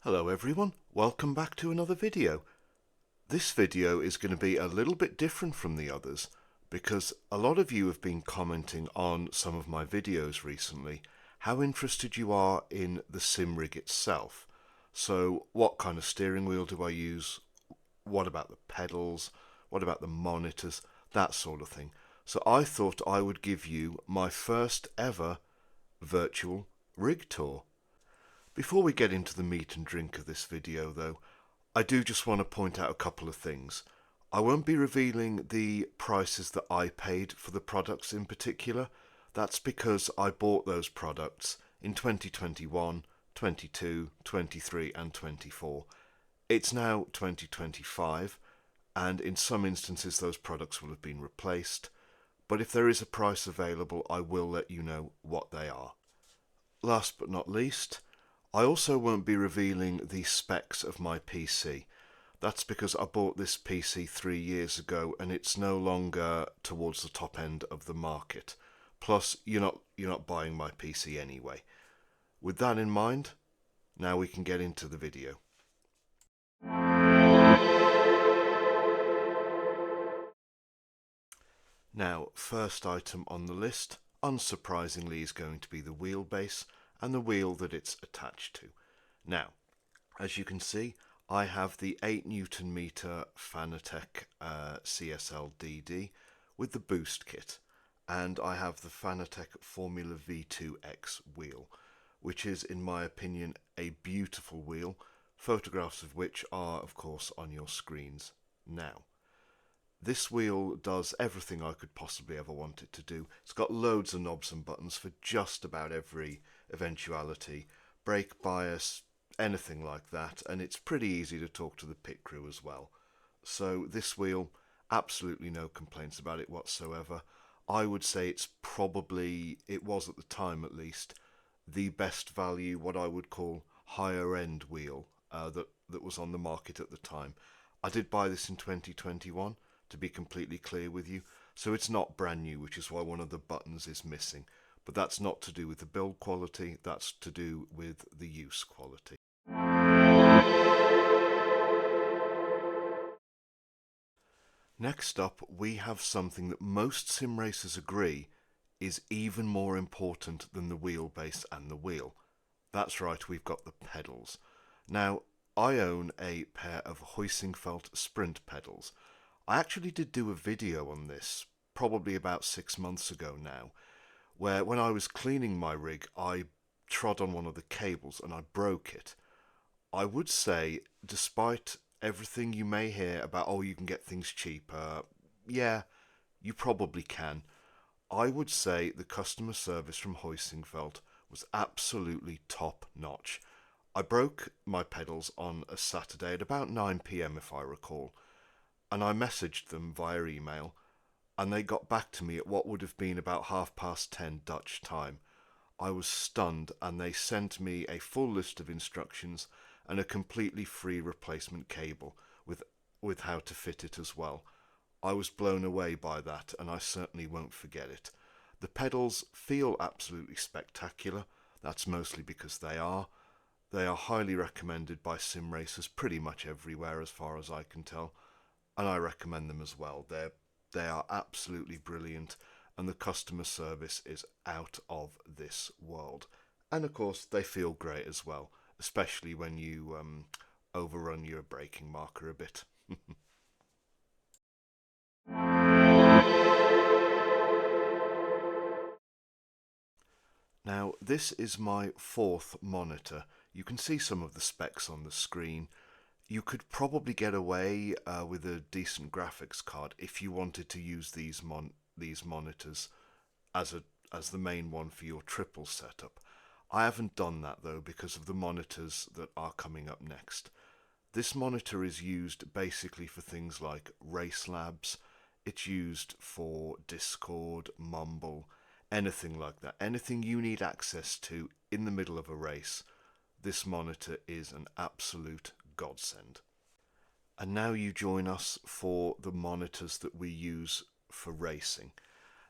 Hello everyone, welcome back to another video. This video is going to be a little bit different from the others because a lot of you have been commenting on some of my videos recently how interested you are in the Simrig itself. So what kind of steering wheel do I use? What about the pedals? What about the monitors? That sort of thing. So I thought I would give you my first ever virtual rig tour. Before we get into the meat and drink of this video though, I do just want to point out a couple of things. I won't be revealing the prices that I paid for the products in particular. That's because I bought those products in 2021, 22, 23 and 24. It's now 2025 and in some instances those products will have been replaced. But if there is a price available, I will let you know what they are. Last but not least, I also won't be revealing the specs of my PC. That's because I bought this PC 3 years ago and it's no longer towards the top end of the market. Plus, you're not buying my PC anyway. With that in mind, now we can get into the video. Now, first item on the list, unsurprisingly, is going to be the wheelbase and the wheel that it's attached to. Now, as you can see, I have the 8 Newton meter Fanatec CSL DD with the boost kit, and I have the Fanatec Formula V2X wheel, which is, in my opinion, a beautiful wheel, photographs of which are, of course, on your screens now. This wheel does everything I could possibly ever want it to do. It's got loads of knobs and buttons for just about every eventuality, brake bias, anything like that, and it's pretty easy to talk to the pit crew as well. So this wheel, absolutely no complaints about it whatsoever. I would say it's probably, it was at the time at least, the best value, what I would call higher end wheel that was on the market at the time. I did buy this in 2021, to be completely clear with you, so it's not brand new, which is why one of the buttons is missing. But that's not to do with the build quality, that's to do with the use quality. Next up, we have something that most sim racers agree is even more important than the wheelbase and the wheel. That's right, we've got the pedals. Now, I own a pair of Heuskinveld sprint pedals. I actually did do a video on this, probably about 6 months ago now, where when I was cleaning my rig, I trod on one of the cables and I broke it. I would say, despite everything you may hear about, oh, you can get things cheaper, yeah, you probably can. I would say the customer service from Heuskinveld was absolutely top notch. I broke my pedals on a Saturday at about 9 p.m. if I recall, and I messaged them via email, and they got back to me at what would have been about 10:30 Dutch time. I was stunned, and they sent me a full list of instructions and a completely free replacement cable with how to fit it as well. I was blown away by that, and I certainly won't forget it. The pedals feel absolutely spectacular. That's mostly because they are. They are highly recommended by sim racers pretty much everywhere as far as I can tell, and I recommend them as well. They are absolutely brilliant, and the customer service is out of this world. And of course, they feel great as well, especially when you overrun your braking marker a bit. Now, this is my fourth monitor. You can see some of the specs on the screen. You could probably get away with a decent graphics card if you wanted to use these monitors as the main one for your triple setup. I haven't done that though because of the monitors that are coming up next. This monitor is used basically for things like race labs. It's used for Discord, Mumble, anything like that. Anything you need access to in the middle of a race, this monitor is an absolute godsend. And now you join us for the monitors that we use for racing.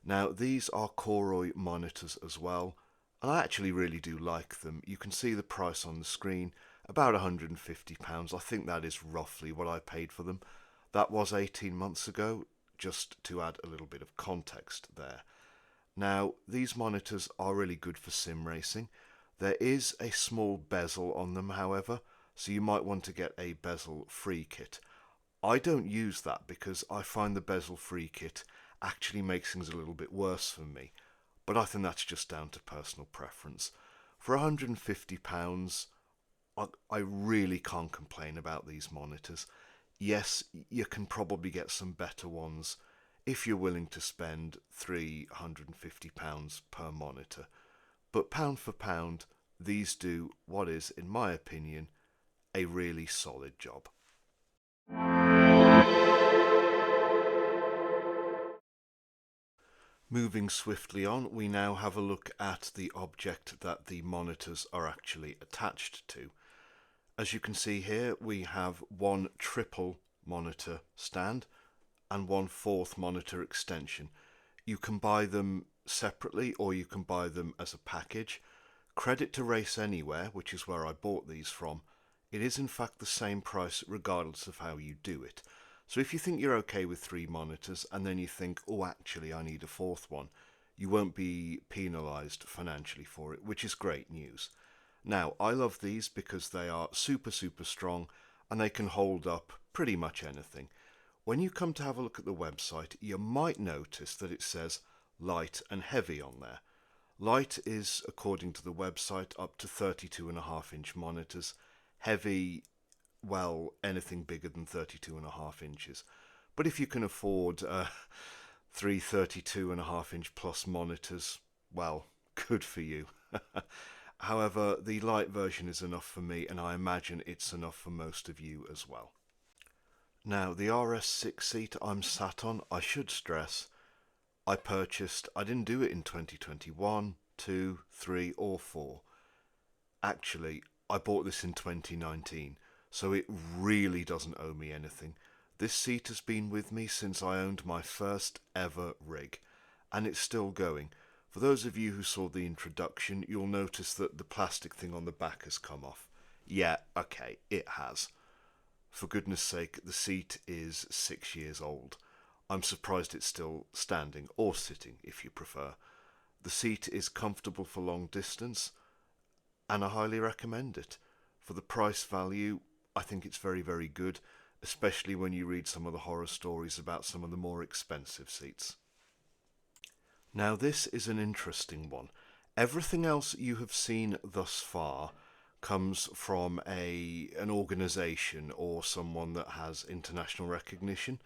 Now these are Koroi monitors as well, and I actually really do like them. You can see the price on the screen, about £150. I think that is roughly what I paid for them. That was 18 months ago, just to add a little bit of context there. Now, these monitors are really good for sim racing. There is a small bezel on them, however, so you might want to get a bezel-free kit. I don't use that because I find the bezel-free kit actually makes things a little bit worse for me, but I think that's just down to personal preference. For £150, I really can't complain about these monitors. Yes, you can probably get some better ones if you're willing to spend £350 per monitor, but pound for pound, these do what is, in my opinion, a really solid job. Moving swiftly on, we now have a look at the object that the monitors are actually attached to. As you can see here, we have one triple monitor stand and one fourth monitor extension. You can buy them separately or you can buy them as a package. Credit to Race Anywhere, which is where I bought these from, it is in fact the same price regardless of how you do it. So if you think you're okay with 3 monitors and then you think, oh actually I need a fourth one, you won't be penalised financially for it, which is great news. Now, I love these because they are super strong and they can hold up pretty much anything. When you come to have a look at the website, you might notice that it says light and heavy on there. Light is, according to the website, up to 32.5-inch monitors. Heavy, well, anything bigger than 32.5 inches. But if you can afford 3 32.5-inch plus monitors, well, good for you. However, the light version is enough for me, and I imagine it's enough for most of you as well. Now, the RS6 Seat I'm sat on, I should stress, I didn't do it in 2021, 2, 3 or 4. Actually, I bought this in 2019, so it really doesn't owe me anything. This seat has been with me since I owned my first ever rig, and it's still going. For those of you who saw the introduction, you'll notice that the plastic thing on the back has come off. Yeah, okay, it has. For goodness sake, the seat is 6 years old. I'm surprised it's still standing, or sitting if you prefer. The seat is comfortable for long distance, and I highly recommend it. For the price value, I think it's very good, especially when you read some of the horror stories about some of the more expensive seats. Now this is an interesting one. Everything else you have seen thus far comes from an organisation or someone that has international recognition.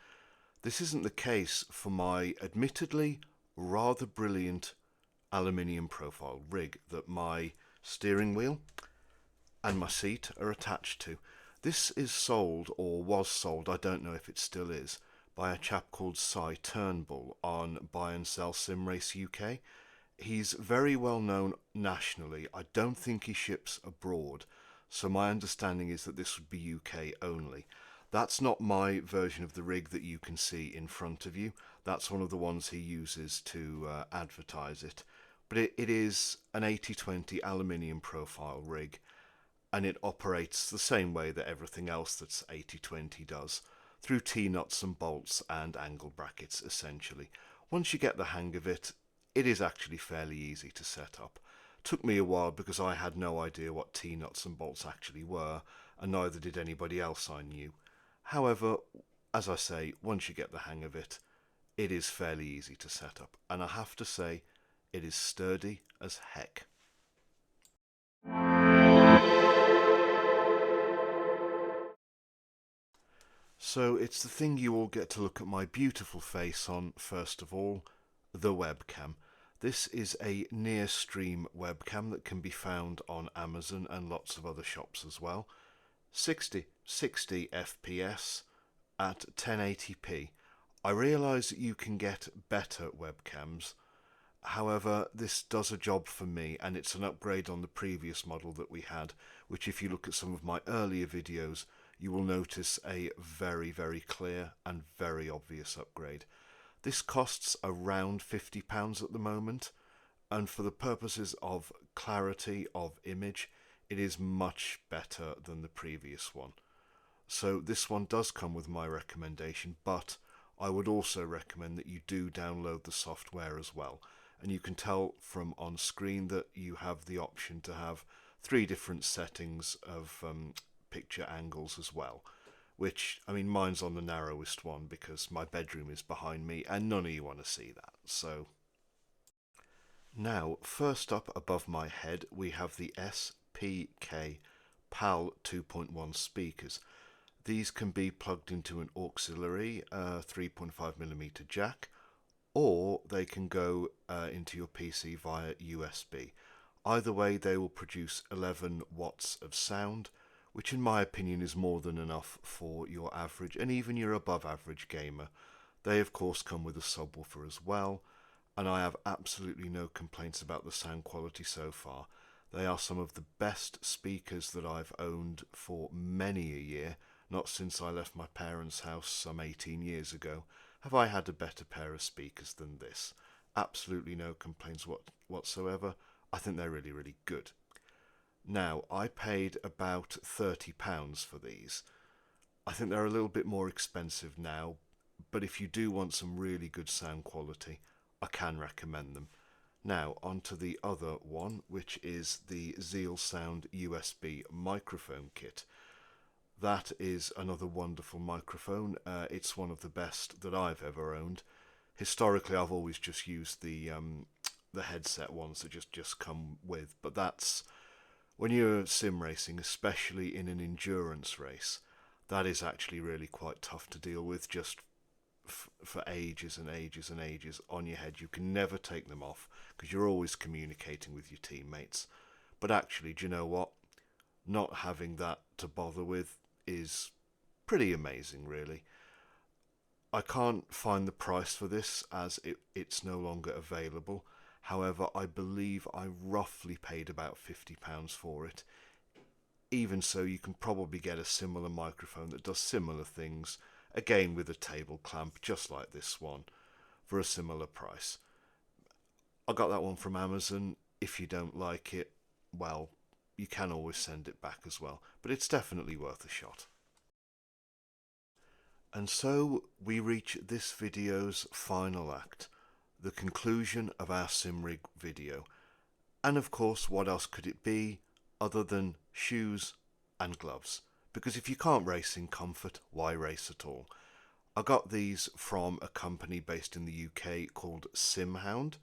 This isn't the case for my admittedly rather brilliant aluminium profile rig that my steering wheel and my seat are attached to. This is sold, or was sold, I don't know if it still is, by a chap called Si Turnbull on Buy and Sell Sim Race UK. He's very well known nationally. I don't think he ships abroad, so my understanding is that this would be UK only. That's not my version of the rig that you can see in front of you. That's one of the ones he uses to advertise it. But it is an 80/20 aluminium profile rig, and it operates the same way that everything else that's 80/20 does, through T-nuts and bolts and angle brackets essentially. Once you get the hang of it, it is actually fairly easy to set up. Took me a while because I had no idea what T-nuts and bolts actually were, and neither did anybody else I knew. However, as I say, once you get the hang of it, it is fairly easy to set up, and I have to say, it is sturdy as heck. So it's the thing you all get to look at my beautiful face on first of all, the webcam. This is a near stream webcam that can be found on Amazon and lots of other shops as well. 60 FPS at 1080p. I realise that you can get better webcams. However, this does a job for me, and it's an upgrade on the previous model that we had, which if you look at some of my earlier videos, you will notice a very clear and very obvious upgrade. This costs around £50 at the moment, and for the purposes of clarity of image, it is much better than the previous one. So this one does come with my recommendation, but I would also recommend that you do download the software as well. And you can tell from on screen that you have the option to have 3 different settings of picture angles as well. Which, I mean, mine's on the narrowest one because my bedroom is behind me and none of you want to see that. So now, first up above my head, we have the SPK PAL 2.1 speakers. These can be plugged into an auxiliary 3.5mm jack, or they can go into your PC via USB. Either way, they will produce 11 watts of sound, which in my opinion is more than enough for your average and even your above average gamer. They of course come with a subwoofer as well, and I have absolutely no complaints about the sound quality so far. They are some of the best speakers that I've owned for many a year. Not since I left my parents' house some 18 years ago have I had a better pair of speakers than this. Absolutely no complaints whatsoever. I think they're really, really good. Now, I paid about £30 for these. I think they're a little bit more expensive now, but if you do want some really good sound quality, I can recommend them. Now, onto the other one, which is the Zeal Sound USB microphone kit. That is another wonderful microphone. It's one of the best that I've ever owned. Historically, I've always just used the headset ones that just come with, but that's when you're sim racing, especially in an endurance race, that is actually really quite tough to deal with just for ages and ages and ages on your head. You can never take them off because you're always communicating with your teammates. But actually, do you know what? Not having that to bother with is pretty amazing, really. I can't find the price for this as it's no longer available. However, I believe I roughly paid about £50 for it. Even so, you can probably get a similar microphone that does similar things, again with a table clamp just like this one, for a similar price. I got that one from Amazon. If you don't like it, well, you can always send it back as well, but it's definitely worth a shot. And so we reach this video's final act, the conclusion of our Simrig video. And of course, what else could it be other than shoes and gloves? Because if you can't race in comfort, why race at all? I got these from a company based in the UK called SimHound.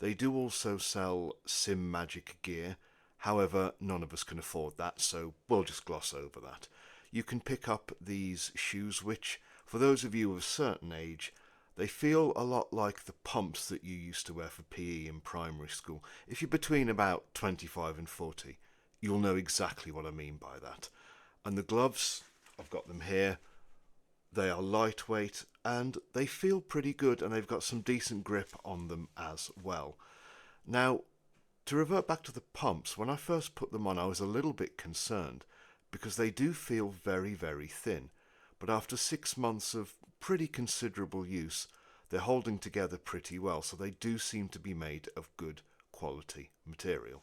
They do also sell Sim Magic gear. However, none of us can afford that, so we'll just gloss over that. You can pick up these shoes, which, for those of you of a certain age, they feel a lot like the pumps that you used to wear for PE in primary school. If you're between about 25 and 40, you'll know exactly what I mean by that. And the gloves, I've got them here. They are lightweight and they feel pretty good, and they've got some decent grip on them as well. Now, to revert back to the pumps, when I first put them on I was a little bit concerned because they do feel very, very thin. But after 6 months of pretty considerable use, they're holding together pretty well, so they do seem to be made of good quality material.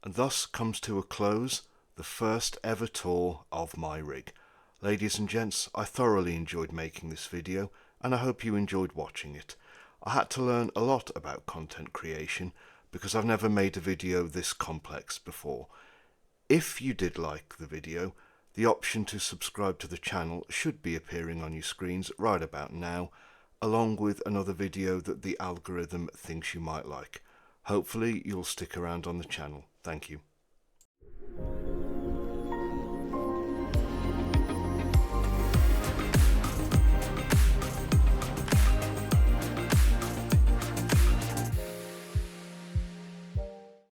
And thus comes to a close the first ever tour of my rig. Ladies and gents, I thoroughly enjoyed making this video, and I hope you enjoyed watching it. I had to learn a lot about content creation because I've never made a video this complex before. If you did like the video, the option to subscribe to the channel should be appearing on your screens right about now, along with another video that the algorithm thinks you might like. Hopefully you'll stick around on the channel. Thank you.